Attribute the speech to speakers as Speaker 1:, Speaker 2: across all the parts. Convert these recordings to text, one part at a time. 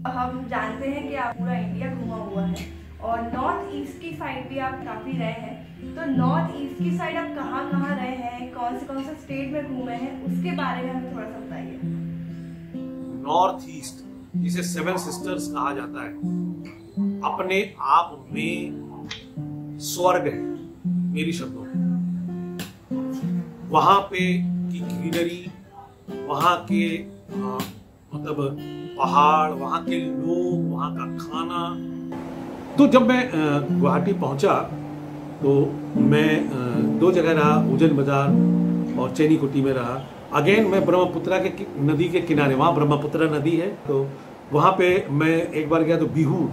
Speaker 1: हम जानते हैं कि आप पूरा इंडिया घूमा हुआ है और नॉर्थ ईस्ट की साइड भी आप काफ़ी रहे हैं। तो नॉर्थ ईस्ट की साइड आप कहाँ कहाँ रहे हैं, कौन से स्टेट में घूमे हैं, उसके बारे में हमें थोड़ा सा बताइए।
Speaker 2: नॉर्थ ईस्ट जिसे सेवन सिस्टर्स कहा जाता है, अपने आप में स्वर्ग है मेरी शब्दों में। वहां पे की ग्रीनरी, वहां के मतलब पहाड़, वहां के लोग, वहां का खाना। तो जब मैं गुवाहाटी पहुंचा तो मैं 2 जगह रहा, उज्जैन बाजार और चैनीकुटी में रहा। अगेन मैं ब्रह्मपुत्रा के नदी के किनारे, वहाँ ब्रह्मपुत्रा नदी है, तो वहाँ पे मैं एक बार गया तो बिहू,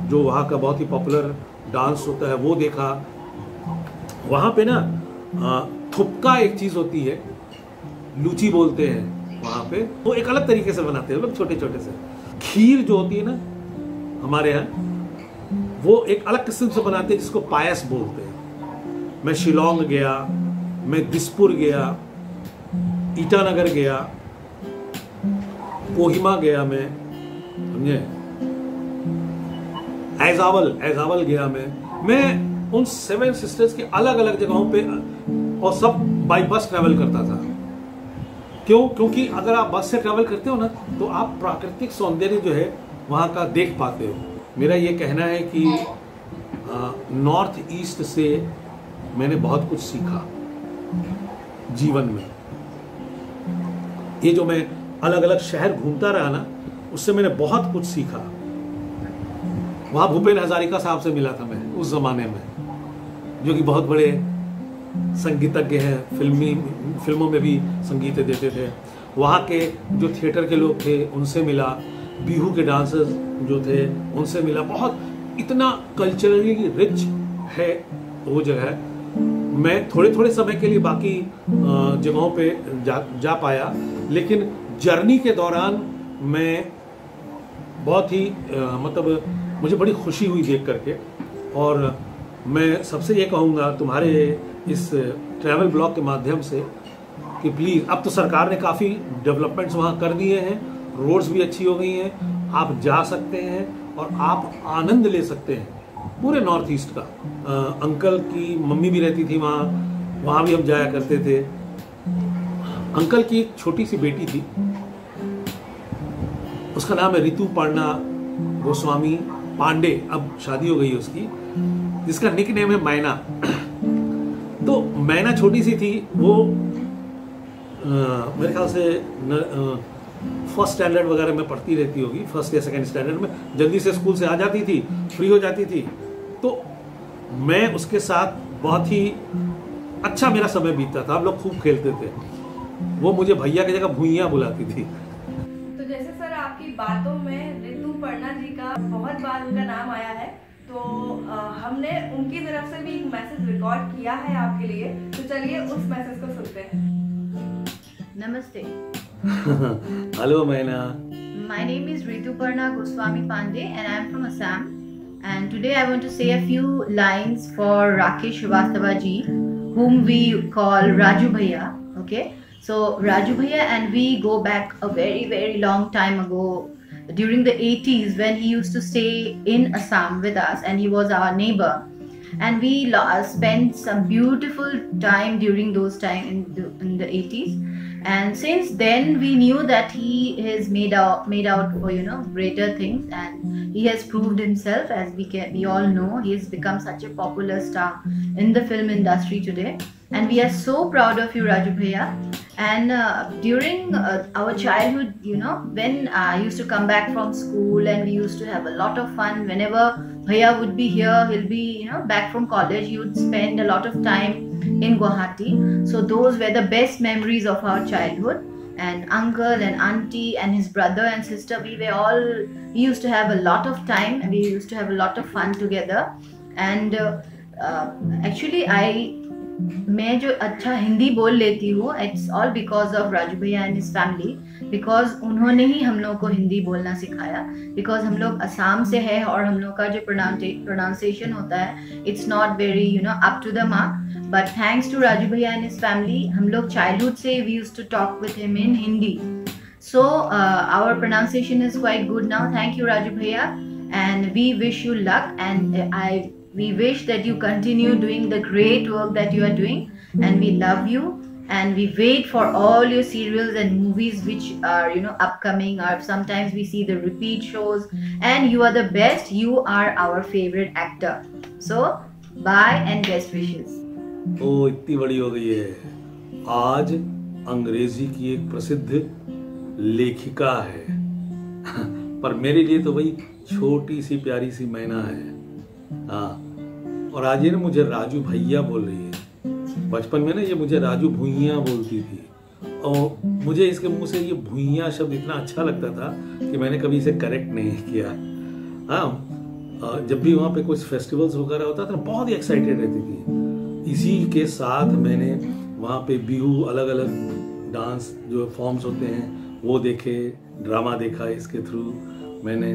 Speaker 2: जो वहाँ का बहुत ही पॉपुलर डांस होता है, वो देखा। वहाँ पे ना थुपका एक चीज़ होती है, लूची बोलते हैं वहाँ पे, वो एक अलग तरीके से बनाते हैं, मतलब छोटे छोटे से। खीर जो होती है ना हमारे यहाँ, वो एक अलग किस्म से बनाते हैं जिसको पायस बोलते हैं। मैं शिलोंग गया, मैं दिसपुर गया, ईटानगर गया, कोहिमा गया, मैं समझे, एजावल गया। मैं उन 7 सिस्टर्स के अलग अलग जगहों पे, और सब बाई बस ट्रैवल करता था। क्योंकि अगर आप बस से ट्रैवल करते हो ना, तो आप प्राकृतिक सौंदर्य जो है वहाँ का देख पाते हो। मेरा ये कहना है कि नॉर्थ ईस्ट से मैंने बहुत कुछ सीखा जीवन में। ये जो मैं अलग अलग शहर घूमता रहा ना, उससे मैंने बहुत कुछ सीखा। वहाँ भूपेन हजारिका साहब से मिला था मैं उस जमाने में, जो कि बहुत बड़े संगीतज्ञ हैं, फिल्मों में भी संगीत देते थे। वहाँ के जो थिएटर के लोग थे उनसे मिला, बिहू के डांसर्स जो थे उनसे मिला। बहुत इतना कल्चरली रिच है वो जगह। मैं थोड़े समय के लिए बाकी जगहों पे जा पाया, लेकिन जर्नी के दौरान मैं बहुत ही मतलब मुझे बड़ी खुशी हुई देख करके। और मैं सबसे ये कहूँगा तुम्हारे इस ट्रैवल ब्लॉग के माध्यम से कि प्लीज़, अब तो सरकार ने काफ़ी डेवलपमेंट्स वहाँ कर दिए हैं, रोड्स भी अच्छी हो गई हैं, आप जा सकते हैं और आप आनंद ले सकते हैं पूरे नॉर्थ ईस्ट का। अंकल की मम्मी भी रहती थी वहाँ भी हम जाया करते थे। अंकल की एक छोटी सी बेटी थी, उसका नाम है ऋतुपर्णा गोस्वामी पांडे, अब शादी हो गई है उसकी, जिसका निक नेम है मैना। तो मैना छोटी सी थी, वो मेरे ख्याल से फर्स्ट स्टैंडर्ड वगैरह में पढ़ती रहती होगी, फर्स्ट या सेकंड स्टैंडर्ड में। जल्दी से स्कूल से आ जाती थी, फ्री हो जाती थी। तो मैं उसके साथ बहुत ही अच्छा मेरा समय बीतता था, हम लोग खूब खेलते थे। वो मुझे भैया की जगह भूइया बुलाती थी।
Speaker 1: तो जैसे सर आपकी बातों में ऋतुपर्णा जी का बहुत बार उनका नाम आया है, तो हमने उनकी तरफ से भी एक मैसेज रिकॉर्ड किया है आपके लिए, तो चलिए उस मैसेज को सुनते हैं।
Speaker 3: Namaste.
Speaker 2: Hello, Maina.
Speaker 3: My name is Rituparna Goswami Pandey and I am from Assam. And today I want to say a few lines for Rakesh Shrivastava ji, whom we call Raju Bhaiya. Okay, so Raju Bhaiya and we go back a very long time ago, during the 80s, when he used to stay in Assam with us and he was our neighbor. And we spent some beautiful time during those time in the 80s. And since then we knew that he is made out for greater things, and he has proved himself. As we all know, he has become such a popular star in the film industry today, and we are so proud of you, Raju Bhaiya. And during our childhood, when I used to come back from school and we used to have a lot of fun. Whenever Bhaiya would be here, he'll be back from college, he would spend a lot of time in Guwahati. So those were the best memories of our childhood. And uncle and auntie and his brother and sister, we used to have a lot of time and we used to have a lot of fun together. And actually I मैं जो अच्छा हिंदी बोल लेती हूँ, it's all because of Raju भैया and his family, because उन्होंने ही हम लोग को हिंदी बोलना सिखाया। बिकॉज हम लोग असम से है और हम लोग का जो प्रोनाउंसिएशन होता है it's not very up to the mark, but thanks to Raju भैया एंड हिज फैमिली हम लोग चाइल्डहुड से we used to talk with him in Hindi, so our pronunciation is quite good now. Thank you Raju Bhaiya, and we wish you luck, and we wish that you continue doing the great work that you are doing, and we love you, and we wait for all your serials and movies which are upcoming, or sometimes we see the repeat shows, and you are the best. You are our favorite actor. So bye and best wishes.
Speaker 2: ओ इतनी बड़ी हो गई है, आज अंग्रेजी की एक प्रसिद्ध लेखिका है पर मेरे लिए तो भाई छोटी सी प्यारी सी मैना है। हाँ, और आज ये ना मुझे राजू भैया बोल रही है। बचपन में ना ये मुझे राजू भुइयां बोलती थी, और मुझे इसके मुंह से ये भुइयां शब्द इतना अच्छा लगता था कि मैंने कभी इसे करेक्ट नहीं किया। हाँ, जब भी वहाँ पे कुछ फेस्टिवल्स वगैरह होता था बहुत ही एक्साइटेड रहती थी। इसी के साथ मैंने वहाँ पे बिहू, अलग अलग डांस जो फॉर्म्स होते हैं वो देखे, ड्रामा देखा इसके थ्रू मैंने,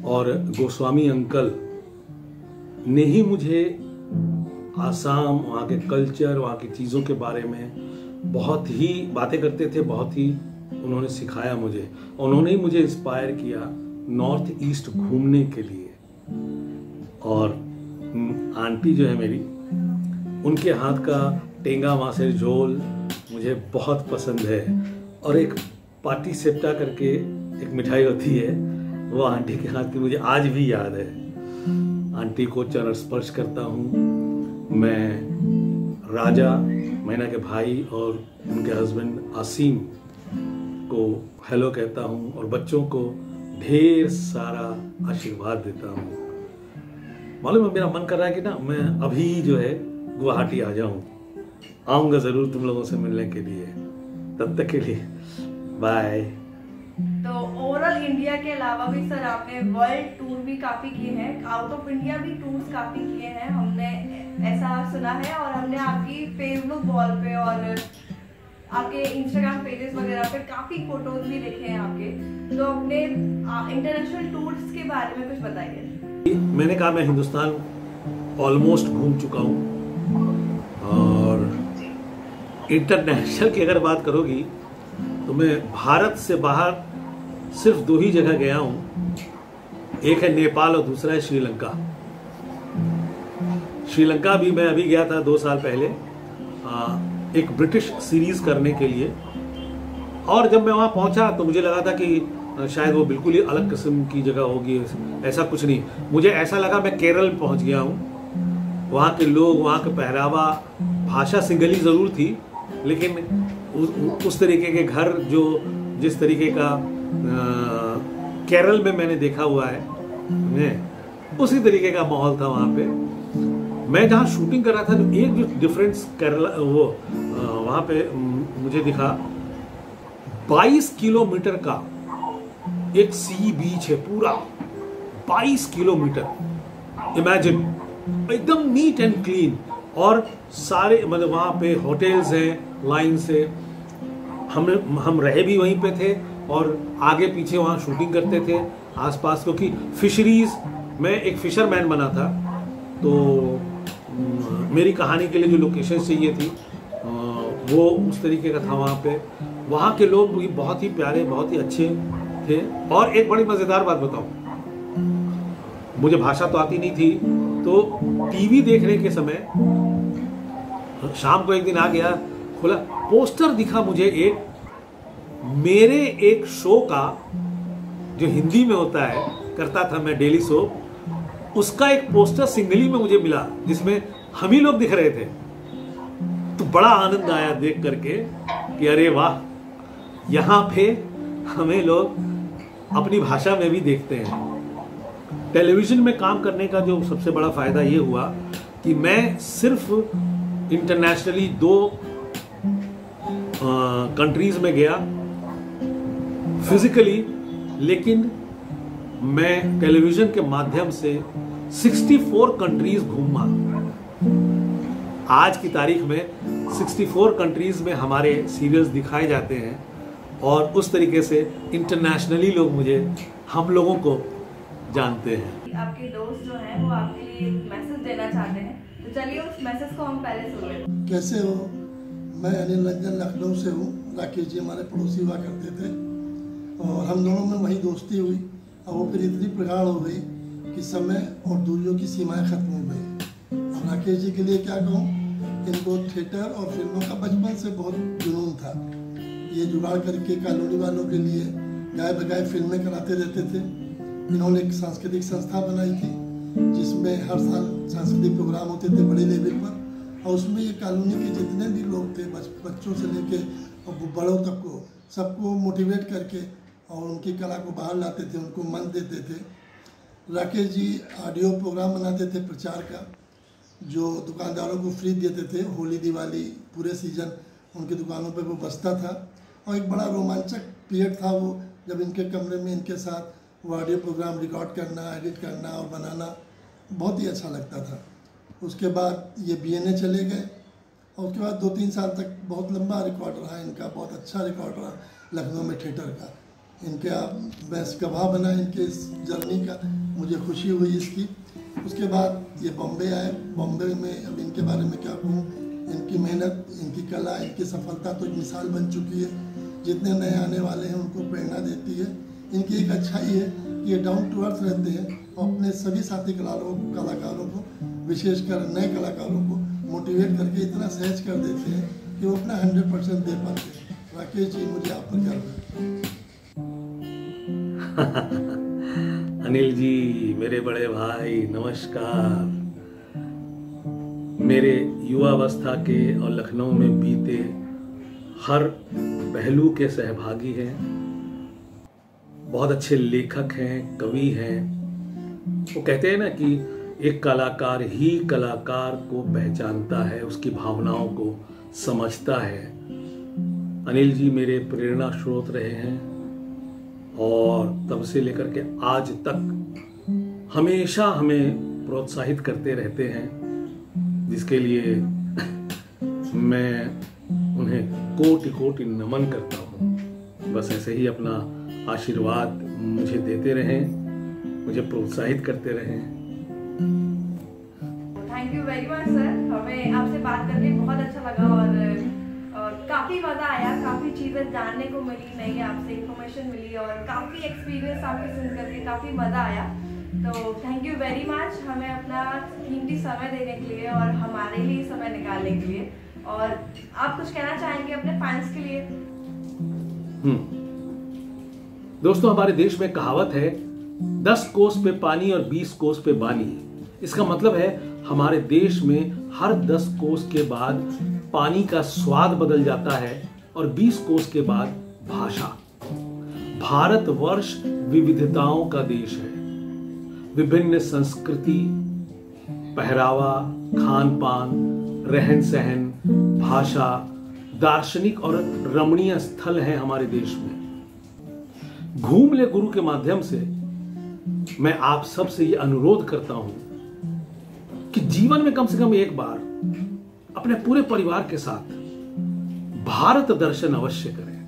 Speaker 2: और गोस्वामी अंकल ने ही मुझे आसाम, वहाँ के कल्चर, वहाँ की चीज़ों के बारे में बहुत ही बातें करते थे, बहुत ही उन्होंने सिखाया मुझे। उन्होंने ही मुझे इंस्पायर किया नॉर्थ ईस्ट घूमने के लिए। और आंटी जो है मेरी, उनके हाथ का टेंगा मासेर झोल मुझे बहुत पसंद है, और एक पाटी सेप्टा करके एक मिठाई होती है, वो आंटी के हाथ की मुझे आज भी याद है। आंटी को चरण स्पर्श करता हूँ मैं। राजा, मैना के भाई और उनके हस्बैंड आसिम को हेलो कहता हूँ, और बच्चों को ढेर सारा आशीर्वाद देता हूँ। मालूम है, मेरा मन कर रहा है कि ना मैं अभी जो है गुवाहाटी आ जाऊँ। आऊँगा ज़रूर तुम लोगों से मिलने के लिए। तब तक के लिए बाय।
Speaker 1: तो ओवरऑल इंडिया के अलावा भी सर आपने वर्ल्ड टूर भी काफ़ी किए हैं, आउट ऑफ इंडिया भी टूर्स काफ़ी किए हैं, हमने ऐसा सुना है। और हमने आपकी फेसबुक वॉल पे और आपके इंस्टाग्राम पेजेस वगैरह पे काफ़ी फोटोज भी देखे हैं आपके। तो अपने इंटरनेशनल टूर्स के बारे में कुछ बताइए।
Speaker 2: मैंने कहा मैं हिंदुस्तान ऑलमोस्ट घूम चुका हूँ, और इंटरनेशनल की अगर बात करोगी तो मैं भारत से बाहर सिर्फ 2 ही जगह गया हूँ। एक है नेपाल और दूसरा है श्रीलंका। श्रीलंका भी मैं अभी गया था 2 साल पहले, एक ब्रिटिश सीरीज करने के लिए। और जब मैं वहाँ पहुँचा तो मुझे लगा था कि शायद वो बिल्कुल ही अलग किस्म की जगह होगी, ऐसा कुछ नहीं। मुझे ऐसा लगा मैं केरल पहुँच गया हूँ। वहाँ के लोग, वहाँ का पहरावा, भाषा सिंगली ज़रूर थी, लेकिन उस तरीके के घर जो जिस तरीके का केरल में मैंने देखा हुआ है, उसी तरीके का माहौल था वहाँ पे। मैं जहाँ शूटिंग कर रहा था, जो एक जो डिफरेंस केरला वो वहाँ पे मुझे दिखा, 22 किलोमीटर का एक सी बीच है, पूरा 22 किलोमीटर। इमेजिन, एकदम नीट एंड क्लीन, और सारे मतलब वहाँ पे होटल्स हैं लाइन से। हम रहे भी वहीं पे थे, और आगे पीछे वहाँ शूटिंग करते थे आसपास, क्योंकि फिशरीज, मैं एक फिशरमैन बना था, तो मेरी कहानी के लिए जो लोकेशन चाहिए थी वो उस तरीके का था वहाँ पे। वहाँ के लोग भी बहुत ही प्यारे, बहुत ही अच्छे थे। और एक बड़ी मज़ेदार बात बताऊँ, मुझे भाषा तो आती नहीं थी, तो टीवी देखने के समय शाम को एक दिन आ गया, खुला पोस्टर दिखा मुझे एक मेरे एक शो का, जो हिंदी में होता है, करता था मैं डेली शो, उसका एक पोस्टर सिंगली में मुझे मिला जिसमें हम ही लोग दिख रहे थे। तो बड़ा आनंद आया देख करके कि अरे वाह, यहाँ पे हमें लोग अपनी भाषा में भी देखते हैं। टेलीविजन में काम करने का जो सबसे बड़ा फायदा ये हुआ कि मैं सिर्फ इंटरनेशनली 2 कंट्रीज में गया फिजिकली, लेकिन मैं टेलीविजन के माध्यम से 64 कंट्रीज घूमा। आज की तारीख में 64 कंट्रीज में हमारे सीरियल्स दिखाए जाते हैं और उस तरीके से इंटरनेशनली लोग हम लोगों को जानते हैं।
Speaker 1: आपके दोस्त जो हैं वो आपके लिए मैसेज देना चाहते हैं, तो चलिए उस मैसेज को हम पहले सुनें।
Speaker 4: कैसे हो? मैं अनिल रंजन लखनऊ से हूँ। राकेश जी हमारे पड़ोसी हुआ करते थे और हम दोनों में वही दोस्ती हुई और वो फिर इतनी प्रगाढ़ हो गई कि समय और दूरियों की सीमाएं खत्म हो गई। अब राकेश जी के लिए क्या कहूँ, इनको थिएटर और फिल्मों का बचपन से बहुत जुनून था। ये जुगाड़ करके कॉलोनी वालों के लिए गाय बगाए फिल्में कराते रहते थे। इन्होंने एक सांस्कृतिक संस्था बनाई थी जिसमें हर साल सांस्कृतिक प्रोग्राम होते थे बड़े लेवल पर, और उसमें ये कॉलोनी के जितने भी लोग थे, बच्चों से लेके और बड़ों तक को, सबको मोटिवेट करके और उनकी कला को बाहर लाते थे, उनको मन देते थे। राकेश जी ऑडियो प्रोग्राम बनाते थे प्रचार का, जो दुकानदारों को फ्री देते थे। होली दिवाली पूरे सीजन उनकी दुकानों पे वो बसता था और एक बड़ा रोमांचक पीरियड था वो, जब इनके कमरे में इनके साथ वो ऑडियो प्रोग्राम रिकॉर्ड करना, एडिट करना और बनाना बहुत ही अच्छा लगता था। उसके बाद ये BNA चले गए और उसके बाद 2-3 साल तक बहुत लंबा रिकॉर्ड रहा इनका, बहुत अच्छा रिकॉर्ड रहा लखनऊ में थिएटर का। इनके मैं गवाह बना इनके इस जर्नी का, मुझे खुशी हुई इसकी। उसके बाद ये बॉम्बे आए। बॉम्बे में अब इनके बारे में क्या कहूँ, इनकी मेहनत, इनकी कला, इनकी सफलता तो एक मिसाल बन चुकी है। जितने नए आने वाले हैं उनको प्रेरणा देती है। इनकी एक अच्छाई है कि ये डाउन टू अर्थ रहते हैं और अपने सभी साथी कलाकारों को, विशेषकर नए कलाकारों को मोटिवेट करके इतना सहज कर देते हैं कि वो अपना 100% दे पाते हैं। राकेश जी, मुझे आप पर गर्व है।
Speaker 2: अनिल जी, मेरे बड़े भाई, नमस्कार। मेरे युवावस्था के और लखनऊ में बीते हर पहलू के सहभागी हैं। बहुत अच्छे लेखक हैं, कवि हैं। वो कहते हैं ना कि एक कलाकार ही कलाकार को पहचानता है, उसकी भावनाओं को समझता है। अनिल जी मेरे प्रेरणा स्रोत रहे हैं और तब से लेकर के आज तक हमेशा हमें प्रोत्साहित करते रहते हैं, जिसके लिए मैं उन्हें कोटि कोटि नमन करता हूँ। बस ऐसे ही अपना आशीर्वाद मुझे देते रहें, मुझे प्रोत्साहित करते रहें।
Speaker 1: Thank you very much sir, हमें आपसे बात करके बहुत अच्छा लगा और काफ़ी मज़ा आया। काफ़ी चीज़ें जानने को मिली, नई आपसे इंफॉर्मेशन मिली और काफ़ी एक्सपीरियंस आपके सुन करके काफ़ी मज़ा आया। तो थैंक यू वेरी मच हमें अपना कीमती समय देने के लिए और हमारे लिए समय निकालने के लिए। और आप कुछ कहना चाहेंगे अपने फैंस के लिए?
Speaker 2: दोस्तों, हमारे देश में कहावत है 10 कोस पे पानी और 20 कोस पे बानी। इसका मतलब है हमारे देश में हर 10 कोस के बाद पानी का स्वाद बदल जाता है और 20 कोस के बाद भाषा। भारतवर्ष विविधताओं का देश है। विभिन्न संस्कृति, पहरावा, खान पान, रहन सहन, भाषा, दार्शनिक और रमणीय स्थल है हमारे देश में। घूम ले गुरु के माध्यम से मैं आप सब से ये अनुरोध करता हूं कि जीवन में कम से कम एक बार अपने पूरे परिवार के साथ भारत दर्शन अवश्य करें।